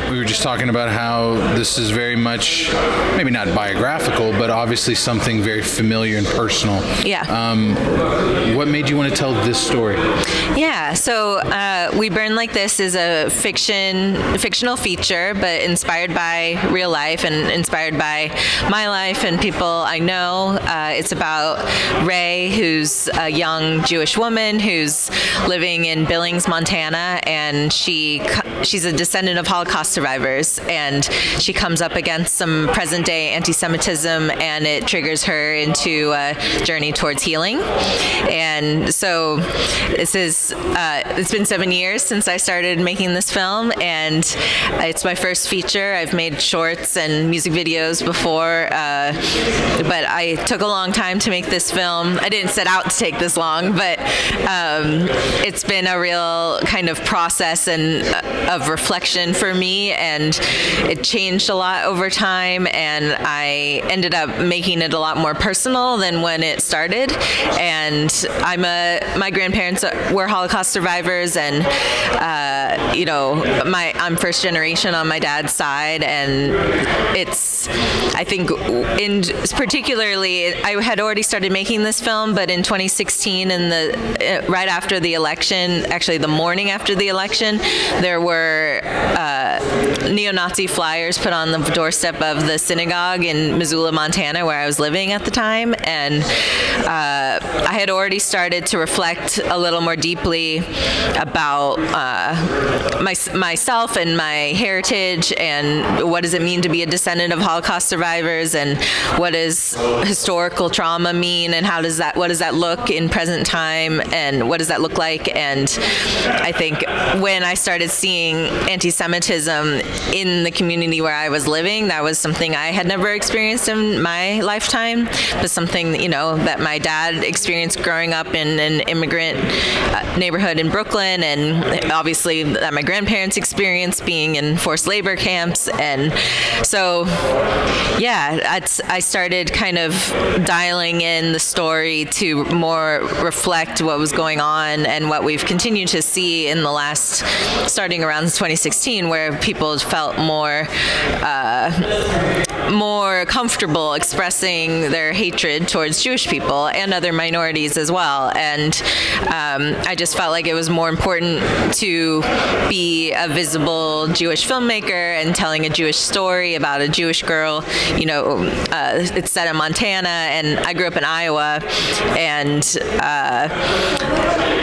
we were just talking about how this is very much, maybe not biographical, but obviously something very familiar and personal. Yeah. What made you want to tell this story? Yeah, so We Burn Like This is a fictional feature, but inspired by real life and inspired by my life and people I know. It's about Ray, who's a young Jewish woman who's living in Billings, Montana, and she's a descendant of Holocaust survivors, and she comes up against some present-day anti-Semitism, and it triggers her into a journey towards healing. And so this is it's been 7 years since I started making this film, and it's my first feature. I've made shorts and music videos before, but I took a long time to make this film. I didn't set out to take this long, but it's been a real kind of process and of reflection for me, and it changed a lot over time, and I ended up making it a lot more personal than when it started. And my grandparents were Holocaust survivors, and I'm first generation on my dad's side, and I think particularly I had already started making this film, but in 2016, right after the election, actually the morning after the election, there were neo-Nazi flyers put on the doorstep of the synagogue in Missoula, Montana, where I was living at the time, and I had already started to reflect a little more deeply about myself and my heritage, and what does it mean to be a descendant of Holocaust survivors, and what does historical trauma mean, and what does that look in present time, and what does that look like? And I think when I started seeing anti-Semitism in the community where I was living, that was something I had never experienced in my lifetime, but something that my dad experienced growing up in an immigrant neighborhood in Brooklyn, and obviously that my grandparents experienced being in forced labor camps. And so I started kind of dialing in the story to more reflect what was going on and what we've continued to see in the last, starting around 2016, where people felt more comfortable expressing their hatred towards Jewish people and other minorities as well. And I just felt like it was more important to be a visible Jewish filmmaker and telling a Jewish story about a Jewish girl. It's set in Montana, and I grew up in Iowa, and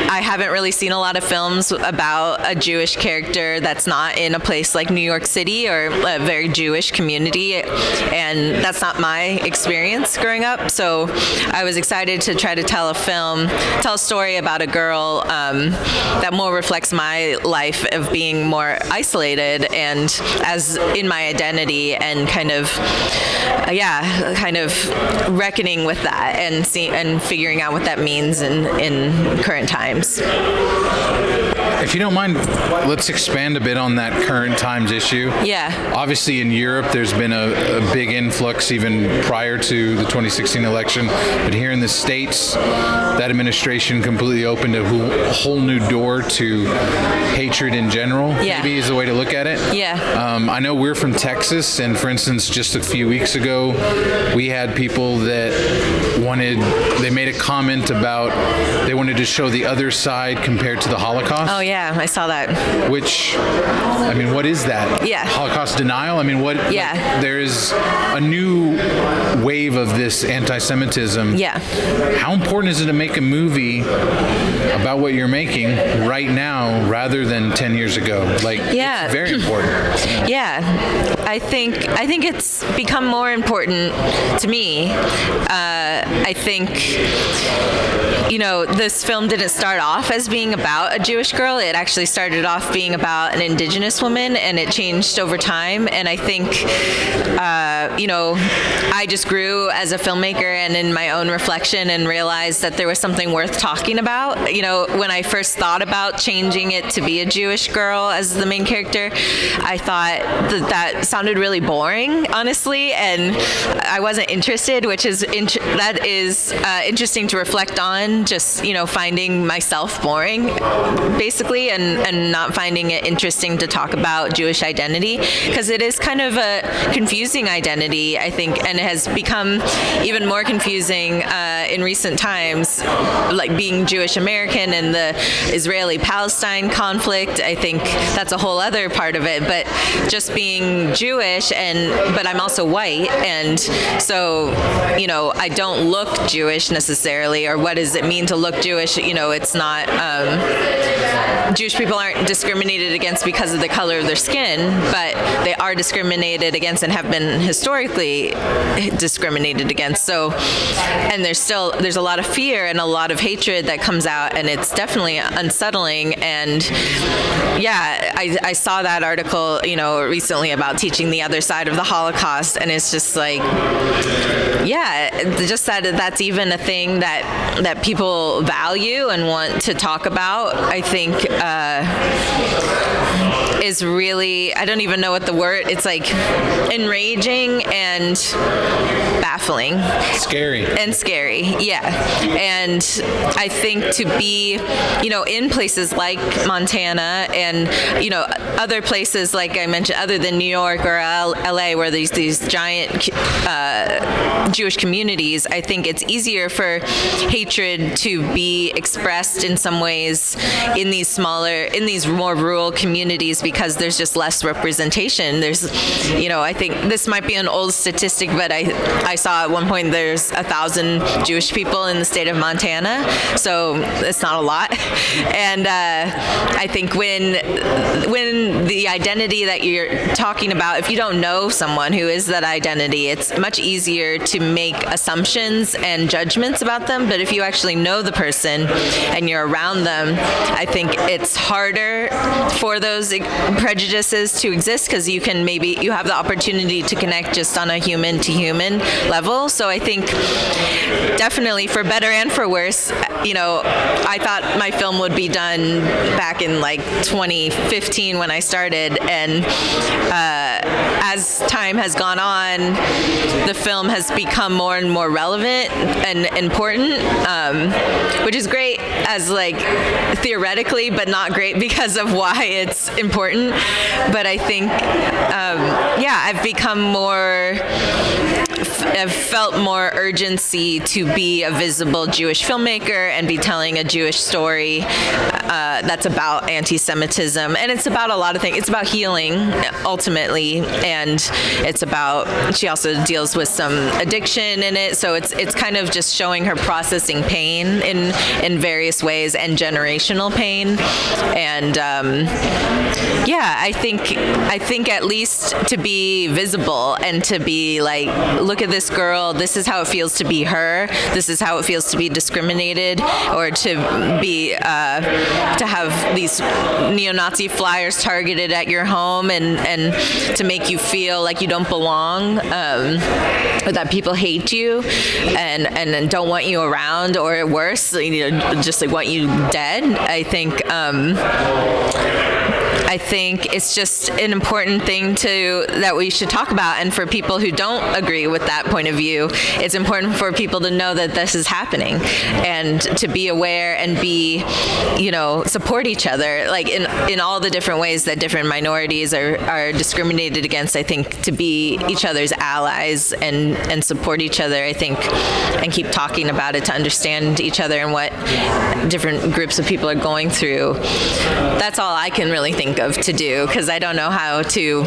I haven't really seen a lot of films about a Jewish character that's not in a place like New York City or a very Jewish community, and that's not my experience growing up. So I was excited to try to tell a story about a girl that more reflects my life of being more isolated and as in my identity, and kind of reckoning with that and figuring out what that means in current times. If you don't mind, let's expand a bit on that current times issue. Yeah. Obviously, in Europe, there's been a big influx even prior to the 2016 election. But here in the States, that administration completely opened a whole new door to hatred in general, maybe is the way to look at it. Yeah. I know we're from Texas, and for instance, just a few weeks ago, we had people that they made a comment about they wanted to show the other side compared to the Holocaust. Oh, yeah, I saw that. Which, what is that? Yeah. Holocaust denial? Yeah. There is a new wave of this anti-Semitism. Yeah. How important is it to make a movie about what you're making right now rather than 10 years ago? It's very important. Yeah. I think it's become more important to me. I think, this film didn't start off as being about a Jewish girl. It actually started off being about an indigenous woman, and it changed over time. And I think, I just grew as a filmmaker and in my own reflection and realized that there was something worth talking about. When I first thought about changing it to be a Jewish girl as the main character, I thought that sounded really boring, honestly, and I wasn't interested, which is interesting to reflect on, just, finding myself boring, basically. basically, and not finding it interesting to talk about Jewish identity, because it is kind of a confusing identity, I think, and it has become even more confusing in recent times, like being Jewish American and the Israeli-Palestine conflict. I think that's a whole other part of it, but just being Jewish, but I'm also white, and so, I don't look Jewish necessarily, or what does it mean to look Jewish? It's not, Jewish people aren't discriminated against because of the color of their skin, but they are discriminated against and have been historically discriminated against. So, and there's a lot of fear and a lot of hatred that comes out, and it's definitely unsettling. And yeah, I saw that article, recently about teaching the other side of the Holocaust, and it's just like, yeah, just that's even a thing that people value and want to talk about, I think, is really, I don't even know what the word, it's like enraging and baffling. Scary, yeah. And I think to be, in places like Montana and, other places, like I mentioned, other than New York or LA, where there's these giant Jewish communities, I think it's easier for hatred to be expressed in some ways in these more rural communities, because there's just less representation. There's, I think this might be an old statistic, but I saw at one point there's 1,000 Jewish people in the state of Montana, so it's not a lot. And I think when the identity that you're talking about, if you don't know someone who is that identity, it's much easier to make assumptions and judgments about them. But if you actually know the person and you're around them, I think it's harder for those prejudices to exist, because you have the opportunity to connect just on a human to human level. So I think definitely, for better and for worse, I thought my film would be done back in like 2015 when I started, and as time has gone on, the film has become more and more relevant and important, which is great as like theoretically, but not great because of why it's important. But I think, I've become I've felt more urgency to be a visible Jewish filmmaker and be telling a Jewish story that's about anti-Semitism. And it's about a lot of things. It's about healing, ultimately, and she also deals with some addiction in it. So it's kind of just showing her processing pain in various ways, and generational pain. And I think at least to be visible and to be like, look at this girl, this is how it feels to be her, this is how it feels to be discriminated, or to be to have these neo-Nazi flyers targeted at your home, and to make you feel like you don't belong, or that people hate you and don't want you around, or worse, just like want you dead. I think it's just an important thing that we should talk about. And for people who don't agree with that point of view, it's important for people to know that this is happening, and to be aware and support each other, like in all the different ways that different minorities are discriminated against. I think to be each other's allies and support each other, I think, and keep talking about it to understand each other and what different groups of people are going through. That's all I can really think of to do, because I don't know how to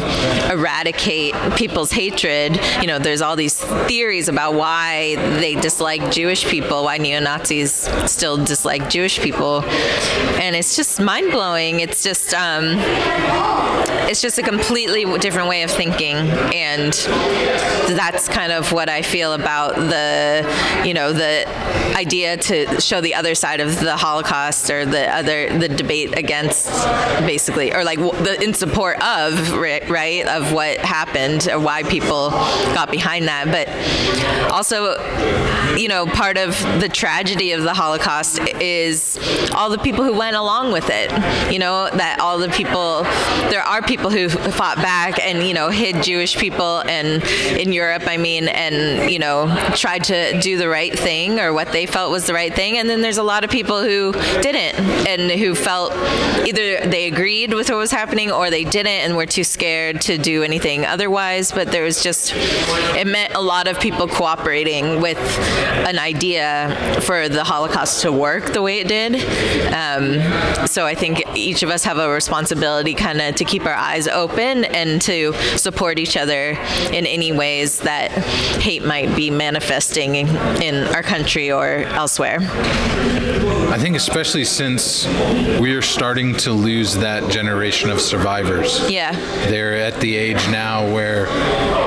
eradicate people's hatred. There's all these theories about why they dislike Jewish people, why neo-Nazis still dislike Jewish people, and it's just mind-blowing. It's just a completely different way of thinking, and that's kind of what I feel about the idea to show the other side of the Holocaust, or the debate against, basically, or like in support of, right, of what happened, or why people got behind that. But also, part of the tragedy of the Holocaust is all the people who went along with it. That all the people, there are people who fought back and, hid Jewish people and in Europe, and, tried to do the right thing or what they felt was the right thing. And then there's a lot of people who didn't and who felt either they agreed with what was happening or they didn't and were too scared to do anything otherwise. But there was it meant a lot of people cooperating with an idea for the Holocaust to work the way it did. So I think each of us have a responsibility kind of to keep our eyes open and to support each other in any ways that hate might be manifesting in our country or elsewhere. I think especially since we are starting to lose that generation of survivors. Yeah. They're at the age now where,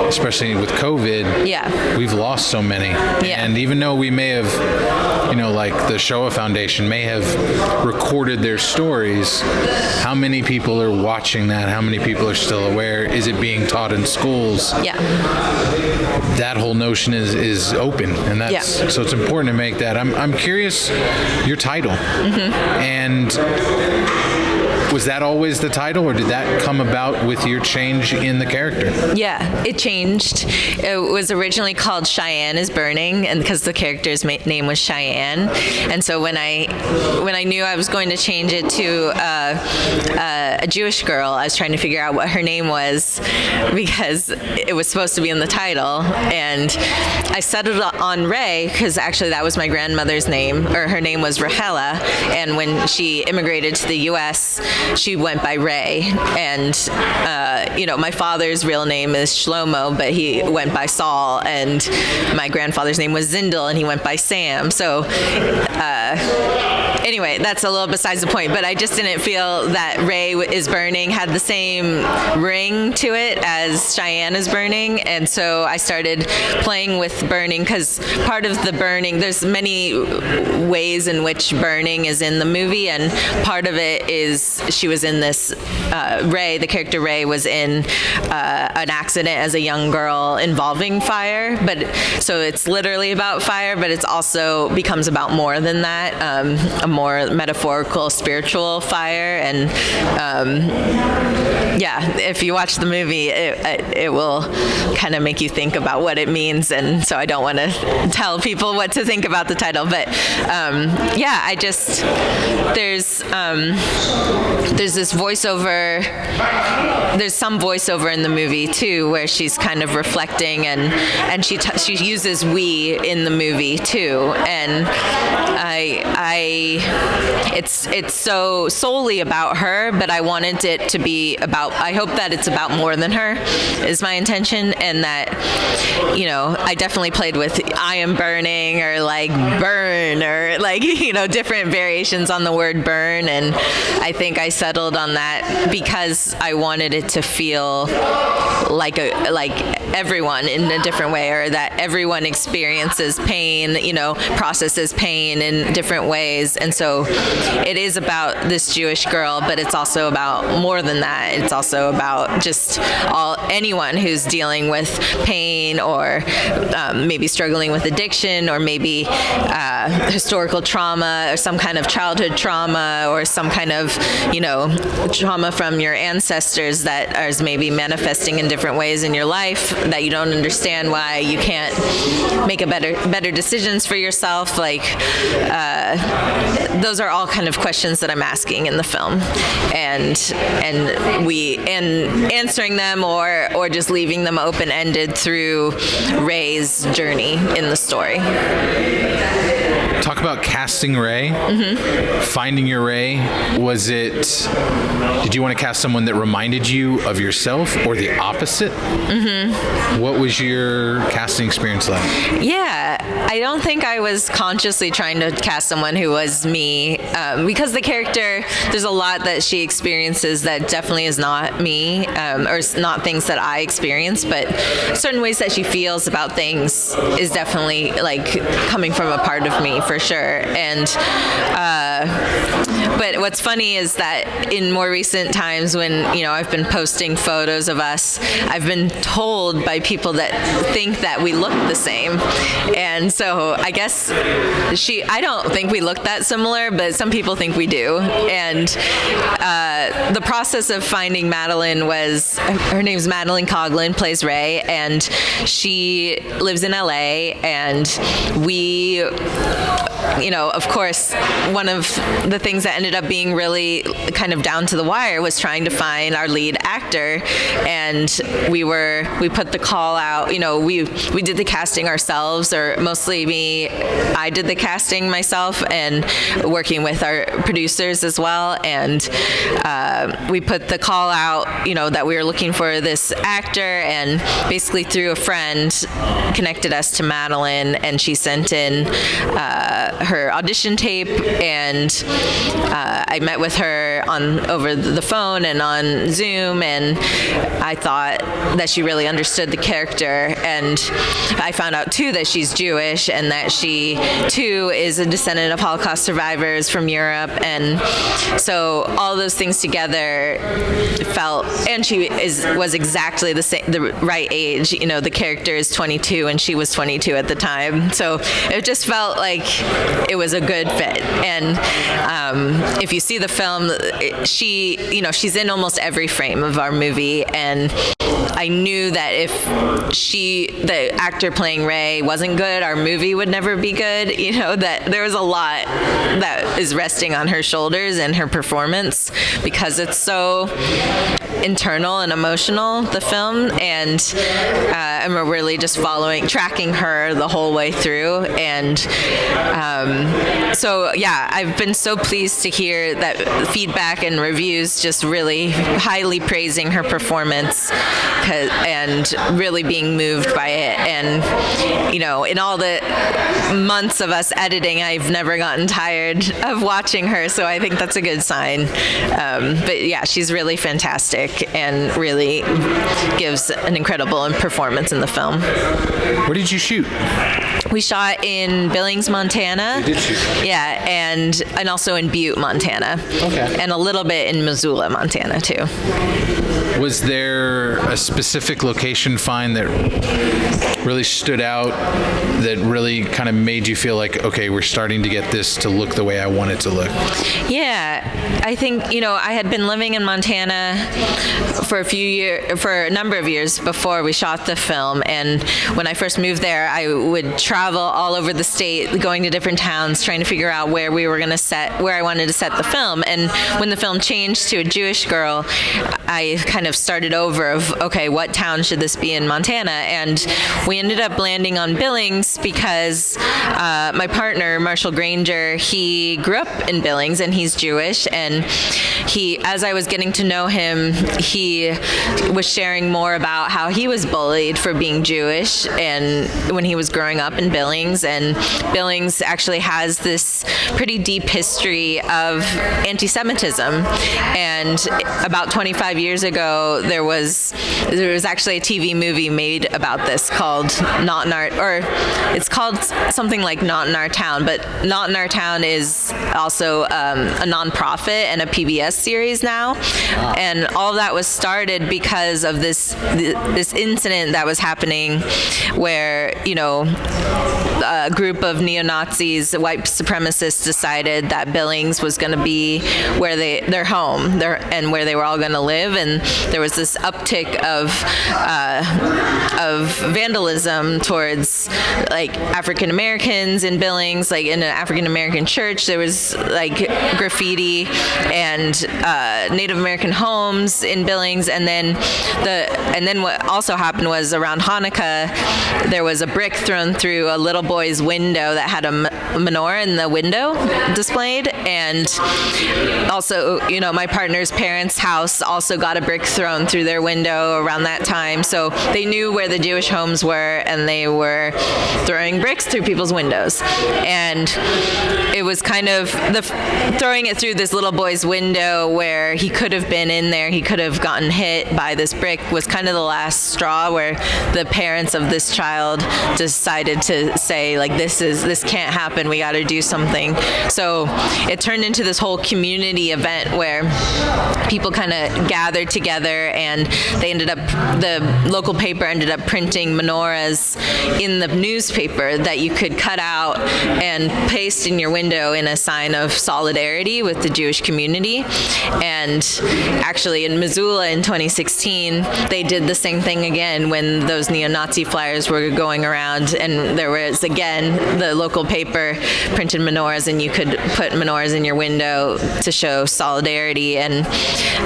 especially with COVID, we've lost so many. Yeah. And even though we may have, like the Shoah Foundation may have recorded their stories, how many people are watching that? How many people are still aware? Is it being taught in schools? Yeah. That whole notion is open, and that's so it's important to make that. I'm curious, your title, and was that always the title, or did that come about with your change in the character? Yeah, it changed. It was originally called Cheyenne is Burning, and because the character's name was Cheyenne, and so when I knew I was going to change it to a Jewish girl, I was trying to figure out what her name was because it was supposed to be in the title, and I settled on Ray because actually that was my grandmother's name, or her name was Rahela, and when she immigrated to the U.S., she went by Ray, and my father's real name is Shlomo, but he went by Saul, and my grandfather's name was Zindel, and he went by Sam. So anyway, that's a little besides the point, but I just didn't feel that Ray is Burning had the same ring to it as Cheyenne is Burning, and so I started playing with burning because part of the burning, there's many ways in which burning is in the movie, and part of it is she was in this, Ray, the character Ray was in an accident as a young girl involving fire, but so it's literally about fire, but it's also becomes about more than that, a more metaphorical, spiritual fire, and if you watch the movie, it will kind of make you think about what it means, and so I don't want to tell people what to think about the title, but I just there's this voiceover. There's some voiceover in the movie too, where she's kind of reflecting, and she uses "we" in the movie too, and it's so solely about her, but I wanted it to be about. I hope that it's about more than her, is my intention, and that I definitely played with "I am burning" or like "burn" or like different variations on the word "burn," and I think I settled on that because I wanted it to feel like everyone in a different way, or that everyone experiences pain, processes pain in different ways. And so it is about this Jewish girl, but it's also about more than that. It's also about just anyone who's dealing with pain, or maybe struggling with addiction, or maybe historical trauma, or some kind of childhood trauma, or some kind of trauma from your ancestors that is maybe manifesting in different ways in your life that you don't understand why you can't make better decisions for yourself. Like those are all kind of questions that I'm asking in the film, and answering them or just leaving them open-ended through Ray's journey in the story. Talk about casting Ray, finding your Ray. Did you want to cast someone that reminded you of yourself or the opposite? What was your casting experience like? Yeah, I don't think I was consciously trying to cast someone who was me, because the character, there's a lot that she experiences that definitely is not me, or not things that I experience, but certain ways that she feels about things is definitely like coming from a part of me, for sure. And but what's funny is that in more recent times, when I've been posting photos of us, I've been told by people that think that we look the same, and so So I guess I don't think we look that similar, but some people think we do. And the process of finding Madeline was, her name's Madeline Coughlin, plays Ray, and she lives in LA, and we, of course, one of the things that ended up being really kind of down to the wire was trying to find our lead actor, and we put the call out. We did the casting ourselves, or mostly me. I did the casting myself, and working with our producers as well. And we put the call out, that we were looking for this actor, and basically through a friend connected us to Madeline, and she sent in her audition tape, and I met with her over the phone and on Zoom, and I thought that she really understood the character. And I found out too that she's Jewish, and that she too is a descendant of Holocaust survivors from Europe. And so all those things together and she was exactly the right age. The character is 22 and she was 22 at the time, so it just felt like it was a good fit. And if you see the film, she's in almost every frame of our movie, and I knew that if the actor playing Ray, wasn't good, our movie would never be good. That there was a lot that is resting on her shoulders and her performance, because it's so internal and emotional, the film, and we're really just tracking her the whole way through. And so yeah, I've been so pleased to hear that feedback and reviews just really highly praising her performance, and really being moved by it. And in all the months of us editing, I've never gotten tired of watching her, so I think that's a good sign. But yeah, she's really fantastic and really gives an incredible performance in the film. Where did you shoot? We shot in Billings, Montana. You did shoot? Yeah, and also in Butte, Montana. Okay. And a little bit in Missoula, Montana, too. Was there a specific location find that really stood out, that really kind of made you feel like, okay, we're starting to get this to look the way I want it to look? Yeah, I think, I had been living in Montana for a number of years before we shot the film. And when I first moved there, I would travel all over the state, going to different towns, trying to figure out where I wanted to set the film. And when the film changed to a Jewish girl, I kind of started over of, okay, what town should this be in Montana? And we ended up landing on Billings because my partner, Marshall Granger, he grew up in Billings, and he's Jewish. And as I was getting to know him, he was sharing more about how he was bullied for being Jewish and when he was growing up in Billings. And Billings actually has this pretty deep history of anti-Semitism. And about 25 years ago, there was actually a TV movie made about this called it's called something like Not in Our Town, but Not in Our Town is also a nonprofit and a PBS series now. And all of that was started because of this incident that was happening where, a group of neo-Nazis, white supremacists, decided that Billings was going to be where their home, and where they were all going to live. And there was this uptick of vandalism towards like African Americans in Billings. Like in an African American church, there was like graffiti, and Native American homes in Billings. And then what also happened was around Hanukkah, there was a brick thrown through a little boy's window that had a menorah in the window displayed. And also, my partner's parents' house also got a brick thrown through their window around that time. So they knew where the Jewish homes were, and they were throwing bricks through people's windows. And it was kind of throwing it through this little boy's window where he could have been in there, he could have gotten hit by this brick, was kind of the last straw where the parents of this child decided to say, like, this can't happen, we got to do something. So it turned into this whole community event where people kind of gathered together, and the local paper ended up printing menorahs in the newspaper that you could cut out and paste in your window in a sign of solidarity with the Jewish community. And actually in Missoula in 2016, they did the same thing again when those neo-Nazi flyers were going around, and there was again the local paper printed menorahs, and you could put menorahs in your window to show solidarity. And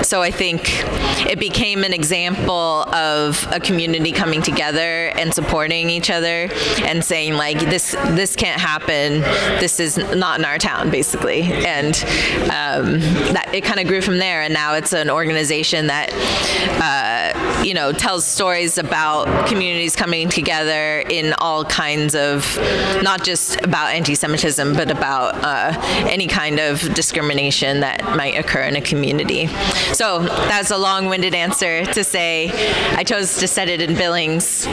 so I think it became an example of a community coming together and supporting each other and saying, like, this can't happen, this is not in our town, basically. And that it kind of grew from there, and now it's an organization that tells stories about communities coming together in all kinds of, not just about anti-Semitism, but about any kind of discrimination that might occur in a community. So that's a long-winded answer to say I chose to set it in Billings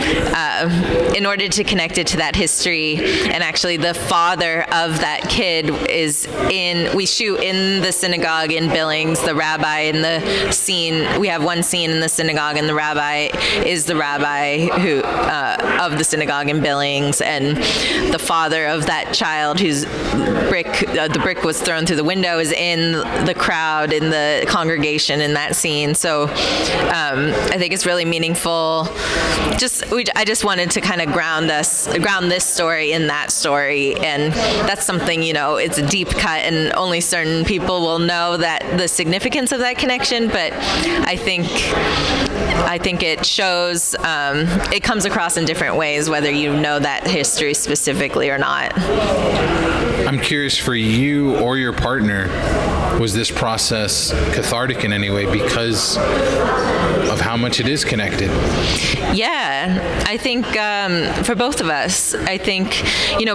in order to connect it to that history. And actually the father of that kid we shoot in the synagogue in Billings. The rabbi in the scene, we have one scene in the synagogue, and the rabbi is the rabbi of the synagogue in Billings, and the father of that child whose the brick was thrown through the window is in the crowd, in the congregation in that scene. So I think it's really meaningful. I just wanted to kind of ground this story in that story, and that's something, it's a deep cut, and only certain people will know that the significance of that connection. But I think it shows, it comes across in different ways, whether you know that history specifically or not. I'm curious, for you or your partner, was this process cathartic in any way because of how much it is connected? Yeah, I think for both of us, I think,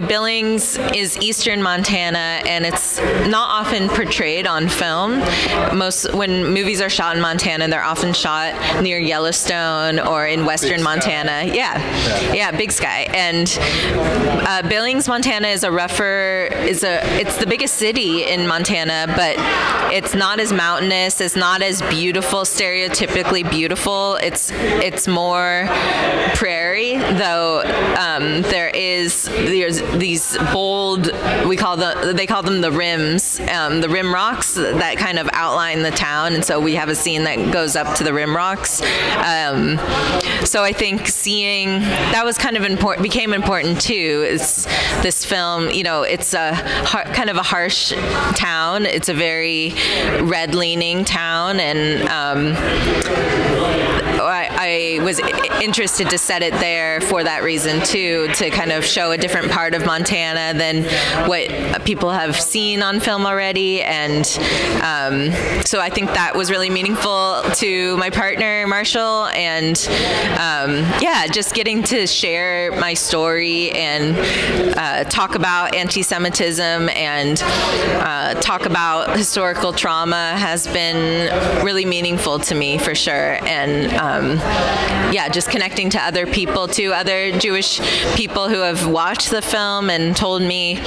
Billings is eastern Montana, and it's not often portrayed on film. When movies are shot in Montana, they're often shot near Yellowstone or in western Montana. Yeah, Big Sky. And Billings, Montana is it's the biggest city in Montana, but it's not as mountainous, it's not as beautiful, stereotypically beautiful. It's more prairie, though there's these bold, they call them the rims, the rim rocks that kind of outline the town, and so we have a scene that goes up to the rim rocks. So I think seeing that was kind of became important too. Is this film, it's a kind of a harsh town. It's a very red-leaning town, and I was interested to set it there for that reason too, to kind of show a different part of Montana than what people have seen on film already. And so I think that was really meaningful to my partner, Marshall, and just getting to share my story and talk about anti-Semitism and talk about historical trauma has been really meaningful to me, for sure. And just connecting to other people, to other Jewish people who have watched the film and told me,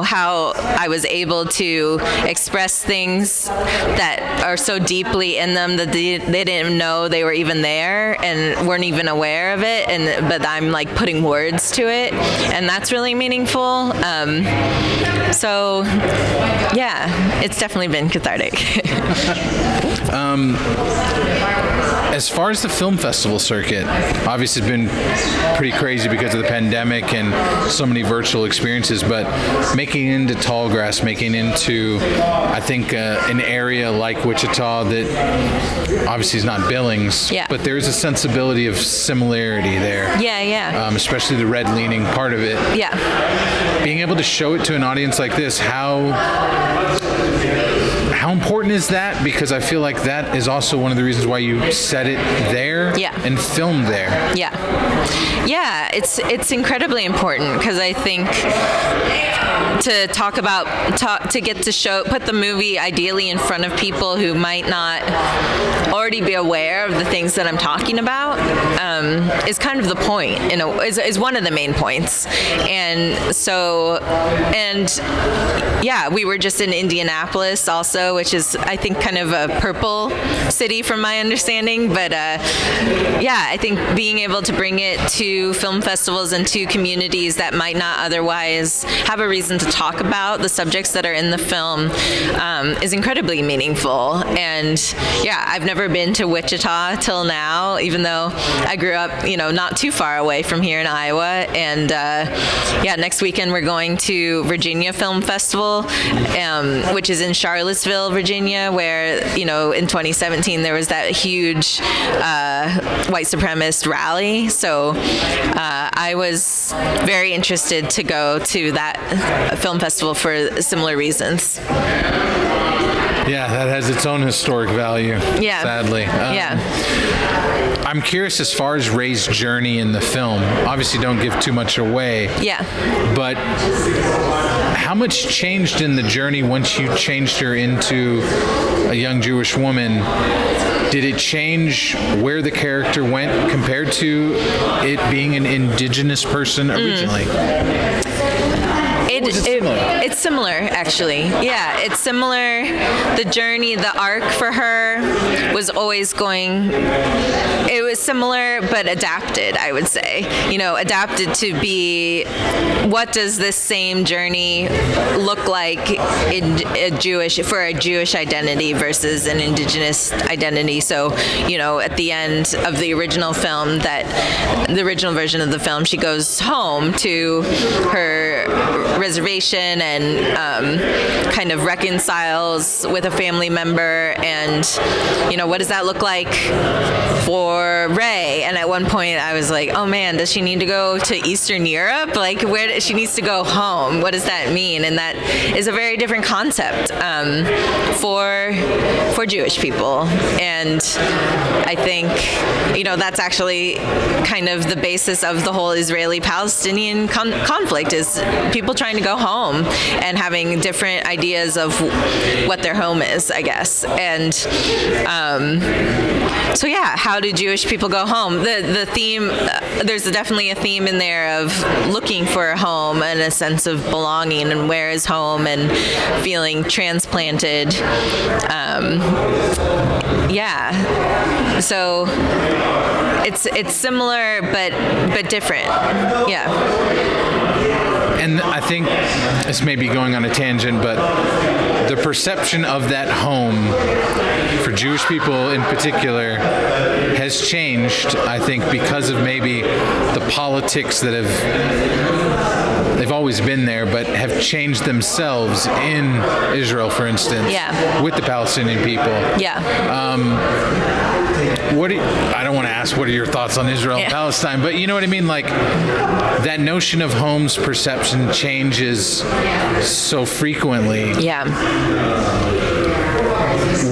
how I was able to express things that are so deeply in them that they didn't know they were even there and weren't even aware of it, but I'm like putting words to it, and that's really meaningful. So it's definitely been cathartic. As far as the film festival circuit, obviously it's been pretty crazy because of the pandemic and so many virtual experiences, but making into Tallgrass, making into, I think, an area like Wichita that obviously is not Billings, but there's a sensibility of similarity there. Especially the red-leaning part of it. Being able to show it to an audience like this, how important is that? Because I feel like that is also one of the reasons why you set it there Yeah. and filmed there. Yeah, it's incredibly important because I think to put the movie ideally in front of people who might not already be aware of the things that I'm talking about is kind of the point, is one of the main points. We were just in Indianapolis also, which is, I think, kind of a purple city from my understanding. But I think being able to bring it to film festivals and to communities that might not otherwise have a reason to talk about the subjects that are in the film is incredibly meaningful. And I've never been to Wichita till now, even though I grew up, not too far away from here in Iowa. And next weekend we're going to Virginia Film Festival, which is in Charlottesville, Virginia, where, in 2017 there was that huge white supremacist rally. So I was very interested to go to that film festival for similar reasons. Yeah, that has its own historic value, sadly. I'm curious as far as Ray's journey in the film. Obviously, don't give too much away. Yeah. But how much changed in the journey once you changed her into a young Jewish woman? Did it change where the character went compared to it being an indigenous person originally? It's similar, actually. Yeah, it's similar. The journey, the arc for her was always it was similar but adapted, I would say. Adapted to be, what does this same journey look like for a Jewish identity versus an indigenous identity? So, at the end of the original film, the original version of the film, she goes home to her reservation and kind of reconciles with a family member, and what does that look like for Ray? And at one point I was like, oh man, does she need to go to Eastern Europe? Like, she needs to go home. What does that mean? And that is a very different concept for Jewish people. And I think that's actually kind of the basis of the whole Israeli-Palestinian conflict, is people trying to go home and having different ideas of what their home is, I guess. And how do Jewish people go home? The theme, there's definitely a theme in there of looking for a home and a sense of belonging, and where is home, and feeling transplanted. So it's similar but different. Yeah. And I think this may be going on a tangent, but the perception of that home for Jewish people in particular has changed, I think, because of maybe the politics that they've always been there, but have changed themselves in Israel, for instance, with the Palestinian people. I don't want to ask what are your thoughts on Israel and Palestine, but you know what I mean? Like, that notion of home's perception changes so frequently.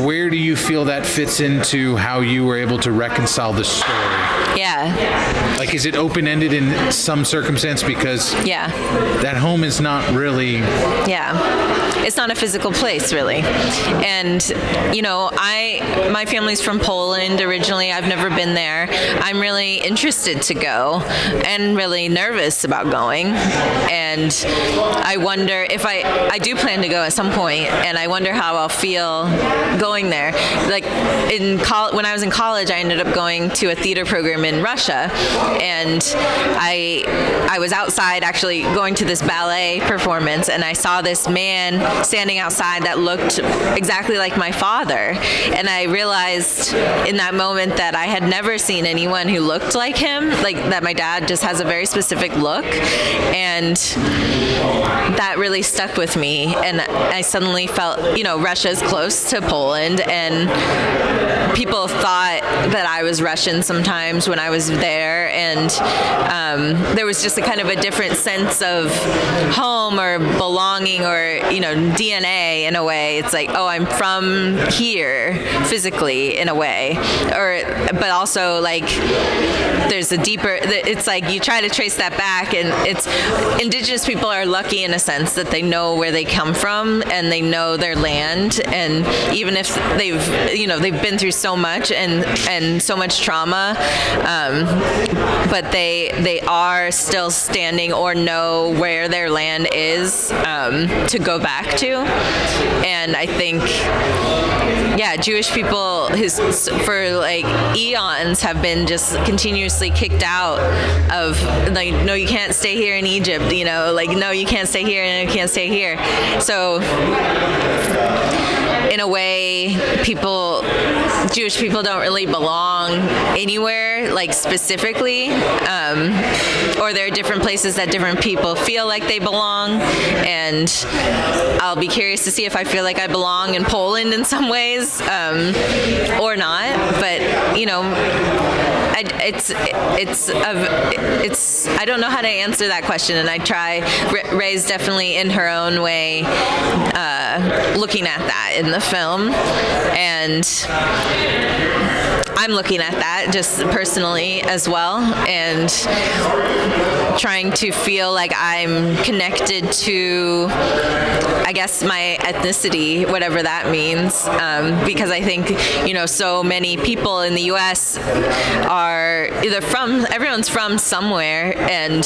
Where do you feel that fits into how you were able to reconcile the story? Like, is it open-ended in some circumstance because that home is not really... It's not a physical place, really. And, my family's from Poland originally. I've never been there. I'm really interested to go and really nervous about going. And I wonder if I do plan to go at some point, and I wonder how I'll feel going there. Like, when I was in college, I ended up going to a theater program in Russia, and I was outside actually going to this ballet performance, and I saw this man standing outside that looked exactly like my father, and I realized in that moment that I had never seen anyone who looked like him, like that my dad just has a very specific look, and that really stuck with me. And I suddenly felt, Russia's close to Poland, and people thought that I was Russian sometimes when I was there, here, and there was just a kind of a different sense of home or belonging or, DNA in a way. It's like, oh, I'm from here physically in a way, but also like there's a deeper, it's like you try to trace that back, and it's indigenous people are lucky in a sense that they know where they come from and they know their land, and even if they've been through so much and so much trauma, but they are still standing or know where their land is to go back to. And I think, Jewish people for like eons have been just continuously kicked out of, like, no, you can't stay here in Egypt, like, no, you can't stay here and you can't stay here. So in a way, Jewish people don't really belong anywhere, like specifically, or there are different places that different people feel like they belong, and I'll be curious to see if I feel like I belong in Poland in some ways, or not, but, I don't know how to answer that question, and I try. Ray's definitely in her own way looking at that in the film, and I'm looking at that just personally as well, and trying to feel like I'm connected to, I guess, my ethnicity, whatever that means, because I think, so many people in the U.S. are either everyone's from somewhere, and,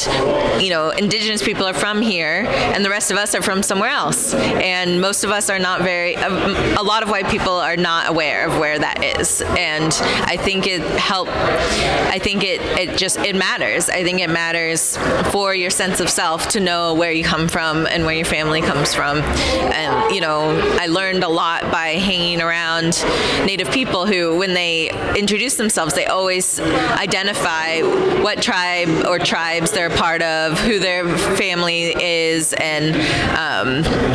indigenous people are from here, and the rest of us are from somewhere else, and most of us are not a lot of white people are not aware of where that is, and I think it matters. I think it matters for your sense of self to know where you come from and where your family comes from. And, I learned a lot by hanging around Native people who, when they introduce themselves, they always identify what tribe or tribes they're a part of, who their family is, and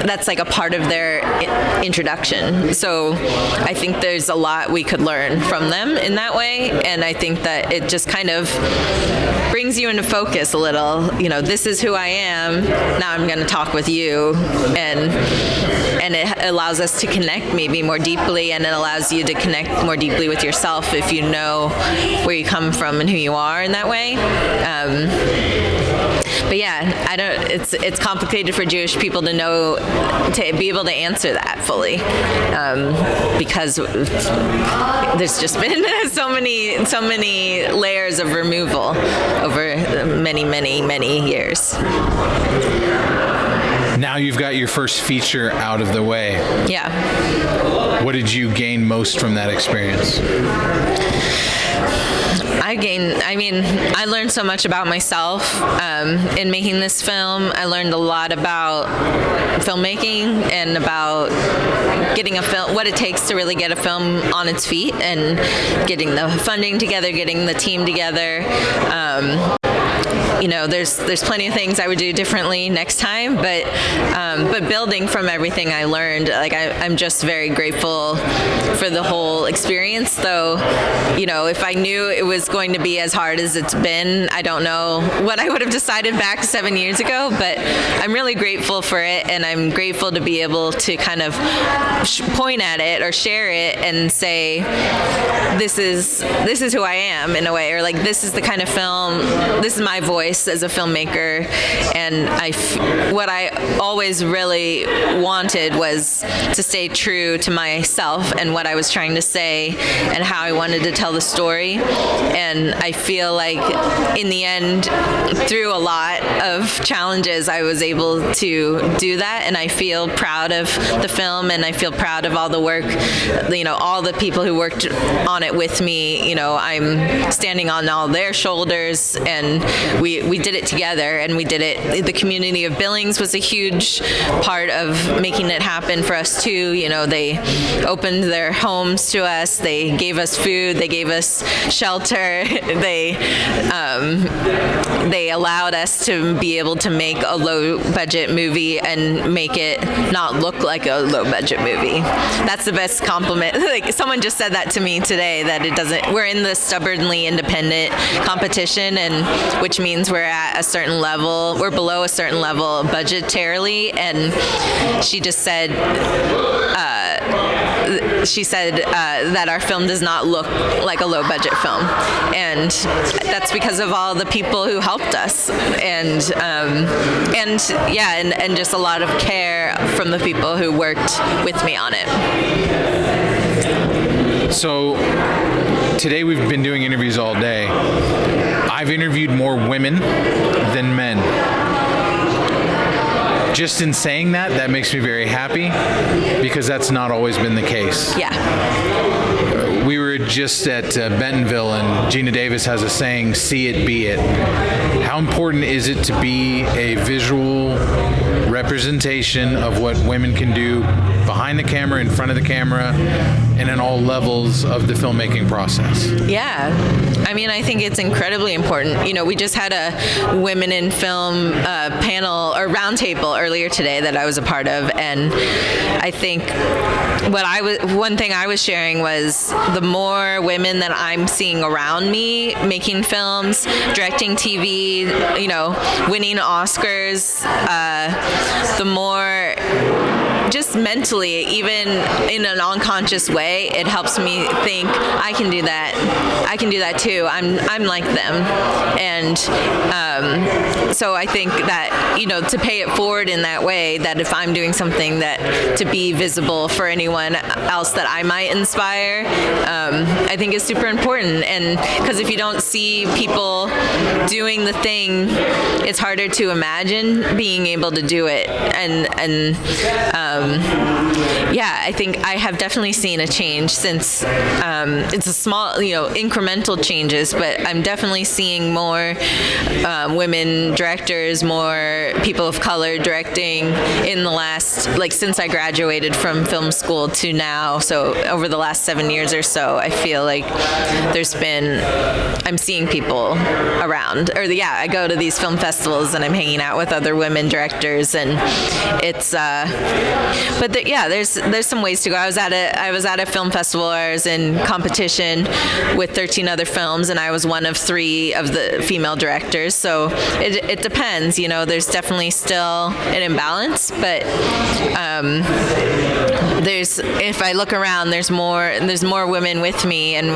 that's like a part of their introduction. So I think there's a lot we could learn from them in that way, and I think that it just kind of brings you into focus a little. This is who I am. Now I'm going to talk with you, and it allows us to connect maybe more deeply, and it allows you to connect more deeply with yourself if you know where you come from and who you are in that way. But it's complicated for Jewish people to be able to answer that fully, because there's just been so many layers of removal over many, many, many years. Now you've got your first feature out of the way. Yeah. What did you gain most from that experience? I learned so much about myself in making this film. I learned a lot about filmmaking and about getting a film, what it takes to really get a film on its feet, and getting the funding together, getting the team together. There's plenty of things I would do differently next time, but building from everything I learned, like I'm just very grateful for the whole experience. Though, if I knew it was going to be as hard as it's been, I don't know what I would have decided back 7 years ago. But I'm really grateful for it, and I'm grateful to be able to kind of point at it or share it and say, this is who I am in a way, or like this is the kind of film, this is my voice as a filmmaker. And what I always really wanted was to stay true to myself and what I was trying to say and how I wanted to tell the story. And I feel like in the end, through a lot of challenges, I was able to do that, and I feel proud of the film, and I feel proud of all the work, all the people who worked on it with me. I'm standing on all their shoulders, and we did it together, and we did it. The community of Billings was a huge part of making it happen for us too. You know, they opened their homes to us. They gave us food. They gave us shelter. They allowed us to be able to make a low budget movie and make it not look like a low budget movie. That's the best compliment. Like, someone just said that to me today, that it doesn't, we're in the stubbornly independent competition, and which means we're at a certain level, we're below a certain level budgetarily, and she just said, that our film does not look like a low-budget film, and that's because of all the people who helped us, and just a lot of care from the people who worked with me on it. So today we've been doing interviews all day. I've interviewed more women than men. Just in saying that makes me very happy, because that's not always been the case. Yeah. We were just at Bentonville, and Gina Davis has a saying, "See it, be it." How important is it to be a visual representation of what women can do behind the camera, in front of the camera, and in all levels of the filmmaking process? Yeah. I mean, I think it's incredibly important. You know, we just had a Women in Film panel or roundtable earlier today that I was a part of, and I think one thing I was sharing was the more women that I'm seeing around me making films, directing TV, you know, winning Oscars, the more just mentally, even in an unconscious way, it helps me think, I can do that. I can do that too. I'm like them. And so I think that, you know, to pay it forward in that way, that if I'm doing something that to be visible for anyone else that I might inspire, I think is super important. And because if you don't see people doing the thing, it's harder to imagine being able to do it. Yeah, I think I have definitely seen a change since it's a small, you know, incremental changes, but I'm definitely seeing more women directors, more people of color directing in the last, like, since I graduated from film school to now. So over the last 7 years or so, I feel like I'm seeing people around, I go to these film festivals and I'm hanging out with other women directors, and it's there's some ways to go. I was at a film festival where I was in competition with 13 other films, and I was one of 3 of the female directors. So it depends. You know, there's definitely still an imbalance, but if I look around, there's more women with me, and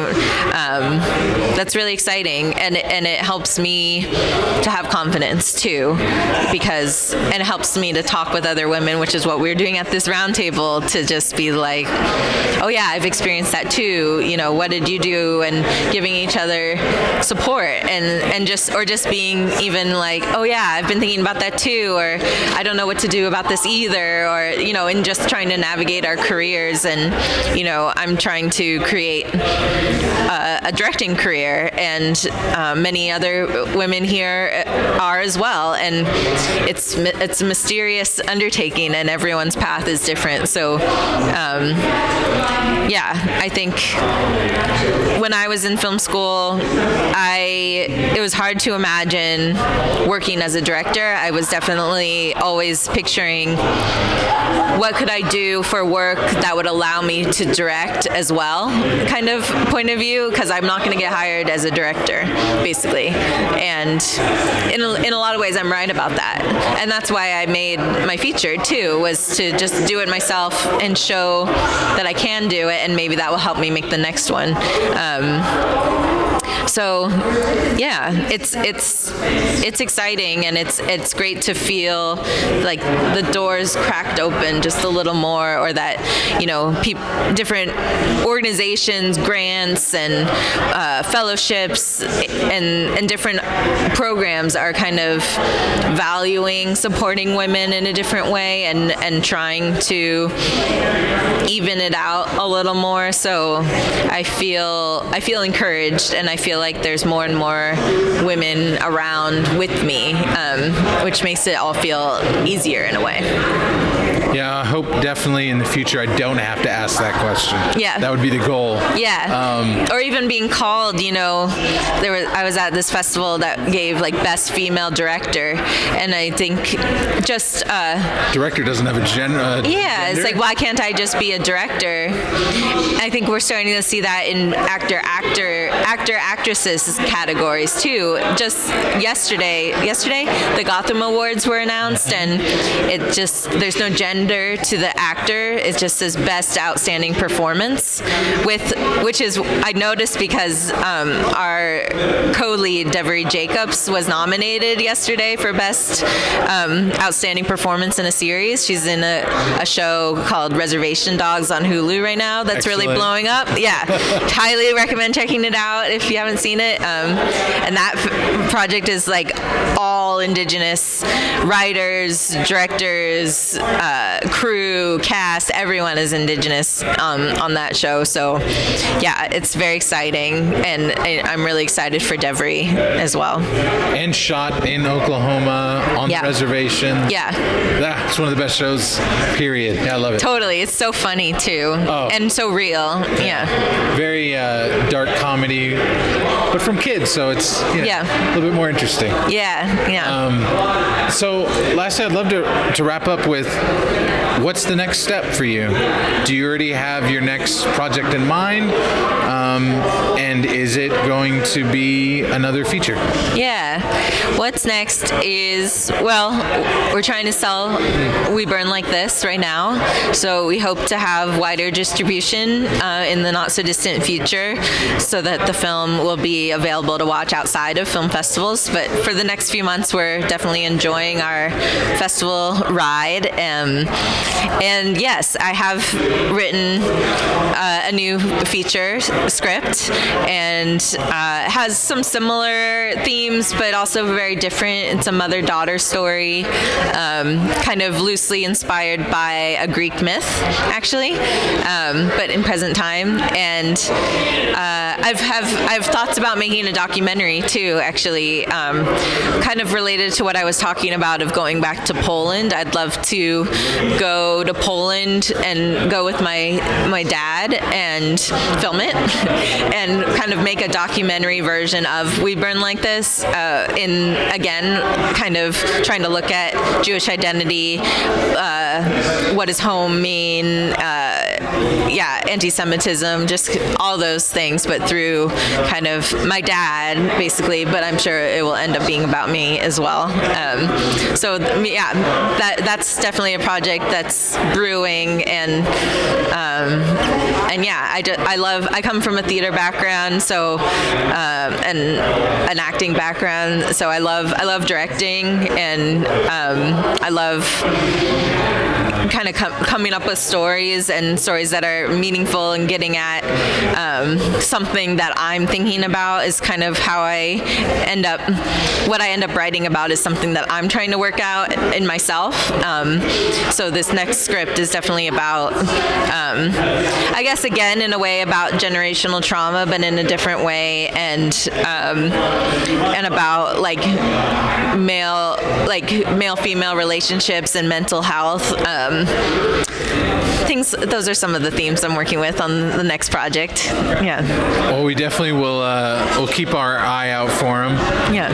that's really exciting, and it helps me to have confidence too, and it helps me to talk with other women, which is what we're doing at this roundtable, to just be like, oh yeah, I've experienced that too. You know, what did you do? And giving each other support, and just being even like, oh yeah, I've been thinking about that too, or I don't know what to do about this either, or, you know, and just trying to navigate our careers. And, you know, I'm trying to create a directing career, and many other women here are as well, and it's a mysterious undertaking, and everyone's path is different. So I think when I was in film school, it was hard to imagine working as a director. I was definitely always picturing, what could I do for work that would allow me to direct as well, kind of point of view, because I'm not going to get hired as a director, basically. And in a lot of ways, I'm right about that. And that's why I made my feature too, was to just do it myself and show that I can do it, and maybe that will help me make the next one. So yeah, it's exciting, and it's great to feel like the doors cracked open just a little more, or that, you know, different organizations, grants, and fellowships, and different programs are kind of valuing supporting women in a different way, and trying to even it out a little more. So I feel encouraged, and I feel like there's more and more women around with me, which makes it all feel easier in a way. Yeah, I hope definitely in the future I don't have to ask that question. Yeah. That would be the goal. Yeah. Or even being called, I was at this festival that gave like best female director, and I think just director doesn't have a gender. Yeah, it's like, why can't I just be a director? I think we're starting to see that in actresses categories too. Just yesterday, the Gotham Awards were announced, and it just, there's no gender to the actor. It just says best outstanding performance, which is, I noticed because our co-lead Devery Jacobs was nominated yesterday for best outstanding performance in a series. She's in a show called Reservation Dogs on Hulu right now that's Excellent. really blowing up. Yeah, highly recommend checking it out if you haven't seen it. And that project is like all Indigenous writers, directors, crew, cast, everyone is Indigenous on that show. So yeah, it's very exciting, and I'm really excited for Devery as well. And shot in Oklahoma on the reservation. Yeah. That's one of the best shows, period. Yeah, I love it. Totally. It's so funny too. Oh. And so real. Yeah. Very dark comedy, but from kids, so it's a little bit more interesting. Yeah. So lastly, I'd love to wrap up with, what's the next step for you? Do you already have your next project in mind? And is it going to be another feature? Yeah. What's next is, we're trying to sell We Burn Like This right now. So we hope to have wider distribution in the not so distant future, so that the film will be available to watch outside of film festivals. But for the next few months, we're definitely enjoying our festival ride. And yes, I have written a new feature script, and has some similar themes, but also very different. It's a mother-daughter story, kind of loosely inspired by a Greek myth, actually, but in present time. And I've thoughts about making a documentary too, actually, kind of related to what I was talking about of going back to Poland. I'd love to go to Poland and go with my dad and film it and kind of make a documentary version of We Burn Like This, in, again, kind of trying to look at Jewish identity, what does home mean, anti-Semitism, just all those things, but through kind of my dad, basically, but I'm sure it will end up being about me as well. That's definitely a project that's brewing, and I come from a theater background, so and an acting background, so I love directing, and I love kind of coming up with stories that are meaningful and getting at something that I'm thinking about is kind of how what I end up writing about is something that I'm trying to work out in myself. So this next script is definitely about, I guess, again, in a way about generational trauma, but in a different way, and about male-female relationships and mental health. Those are some of the themes I'm working with on the next project. Yeah. Well, we definitely will keep our eye out for them. Yeah.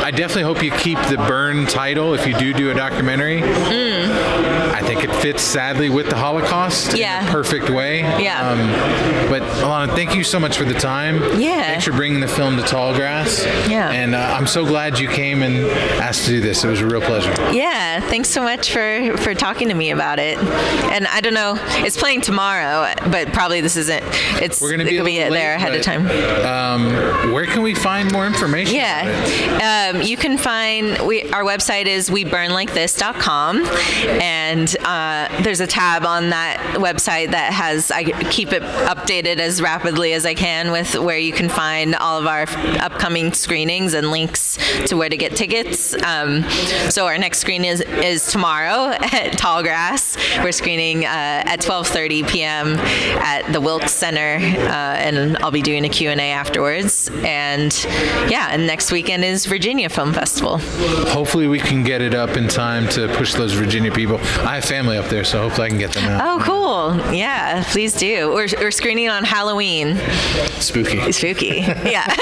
I definitely hope you keep the Burn title if you do a documentary. I think it fits, sadly, with the Holocaust in a perfect way. Yeah. But Alana, thank you so much for the time. Yeah. Thanks for bringing the film to Tallgrass. Yeah. And I'm so glad you came and asked to do this. It was a real pleasure. Yeah. Thanks so much for talking to me about it. And I don't know, it's playing tomorrow, but probably this isn't. We're going to be there ahead of time. Where can we find more information? Yeah. You can find, our website is weburnlikethis.com, and there's a tab on that website that I keep it updated as rapidly as I can with where you can find all of our upcoming screenings and links to where to get tickets. So our next screening is tomorrow at Tallgrass. We're screening at 12:30 p.m. at the Wilkes Center, and I'll be doing a Q&A afterwards. And and next weekend is Virginia Film Festival. Hopefully we can get it up in time to push those Virginia people. I have family up there, so hopefully I can get them out. Oh, cool. Yeah, please do. We're screening on Halloween. Spooky. Yeah.